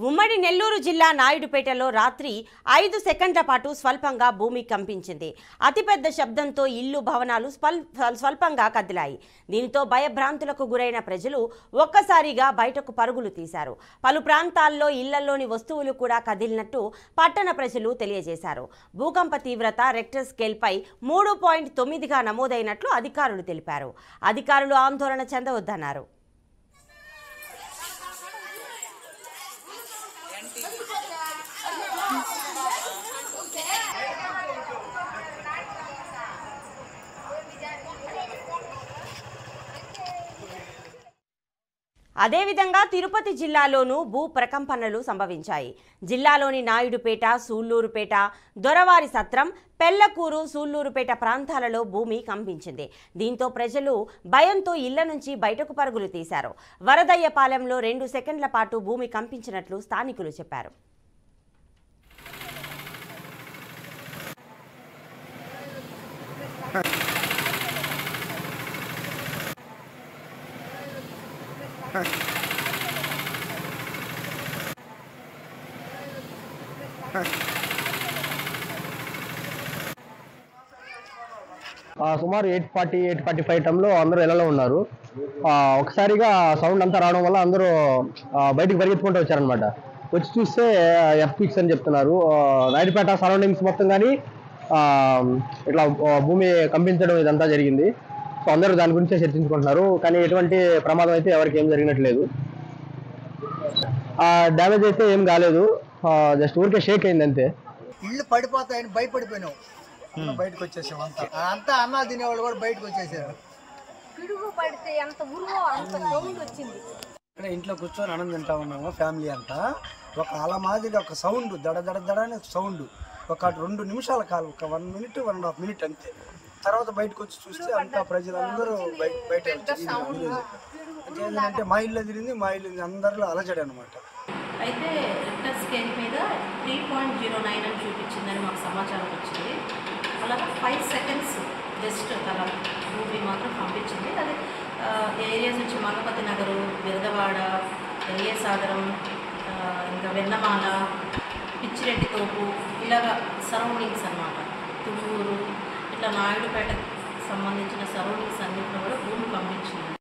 ఉమ్మడి నెల్లూరు జిల్లా నాయుడుపేటలో రాత్రి 5 సెకండ్ల పాటు స్వల్పంగా భూమి కంపించింది. అతిపెద్ద శబ్దంతో ఇల్లు భవనాలు స్వల్పంగా కదిలాయి. దీనితో భయభ్రాంతులకు గురైన ప్రజలు ఒక్కసారిగా బయటకు పరుగులు తీశారు. పలు ప్రాంతాల్లో ఇళ్లలోని వస్తువులు కూడా కదిలినట్టు పట్టణ ప్రజలు తెలియజేశారు. భూకంప తీవ్రత రెక్టర్ స్కేల్పై 3.9గా నమోదైనట్లు అధికారులు తెలిపారు. అధికారులు ఆందోళన చెందవద్దన్నారు. అదేవిధంగా తిరుపతి జిల్లాలోనూ భూ ప్రకంపనలు సంభవించాయి. జిల్లాలోని నాయుడుపేట, సూళ్లూరుపేట, దొరవారి సత్రం, పెళ్లకూరు, సూళ్లూరుపేట ప్రాంతాలలో భూమి కంపించింది. దీంతో ప్రజలు భయంతో ఇళ్ల నుంచి బయటకు పరుగులు తీశారు. వరదయ్యపాలెంలో 2 సెకండ్ల పాటు భూమి కంపించినట్లు స్థానికులు చెప్పారు. సుమారు 8:40-8:45 టైంలో అందరూ ఇళ్లలో ఉన్నారు. ఒకసారిగా సౌండ్ అంతా రావడం వల్ల అందరూ బయటికి పరిగెత్తుకుంటూ వచ్చారనమాట. వచ్చి చూస్తే ఎర్త్క్వేక్స్ అని చెప్తున్నారు. నాయుడుపేట సరౌండింగ్స్ మొత్తం కానీ ఇట్లా భూమి కంపించడం ఇదంతా జరిగింది. సో అందరూ దాని గురించే చర్చించుకుంటున్నారు. కానీ ఎటువంటి ప్రమాదం అయితే ఎవరికి ఏం జరిగినట్లేదు. డ్యామేజ్ అయితే ఏం కాలేదు, జస్ట్ ఊరికే షేక్ అయింది అంతే. ఇల్లు పడిపోతాయని భయపడిపోయినాం. బయటకు వచ్చేసాం. అంతా అన్నా తినేవాళ్ళు కూడా బయటకు వచ్చేసారు. పిడుగు పడితే ఎంత ఉరువో అంత సౌండ్ వచ్చింది. ఇక్కడ ఇంట్లో కూర్చొని ఆనందం తింటా ఉన్నాము ఫ్యామిలీ అంతా. ఒక అలా మాదిరి ఒక సౌండ్ దడ అనే సౌండ్ ఒక 2 నిమిషాల కాలం, ఒక 1 మినిట్ 1.5 మినిట్ అంతే. తర్వాత బయటకు వచ్చి చూస్తే అంతా ప్రజలందరూ బయట ఏంటంటే మా ఇల్లు తిరిగింది, మా ఇల్లు అందరిలో అలజడి అనమాట. అయితే రిక్టర్ స్కేల్ మీద 3.09 అని చూపించిందని మాకు సమాచారం వచ్చింది. అలాగే 5 సెకండ్స్ జస్ట్ అలా భూమి మాత్రం పంపించింది. అది ఏరియాస్ వచ్చి మగపతి నగరు, విరదవాడ, ఏ సాగరం, ఇంకా వెన్నమాల, పిచ్చిరెడ్డి తోపు, ఇలాగ సరౌండింగ్స్ అన్నమాట. తుమ్మూరు, ఇట్లా నాయుడుపేటకు సంబంధించిన సరౌండింగ్స్ అన్నింటిలో కూడా భూమి పంపించింది.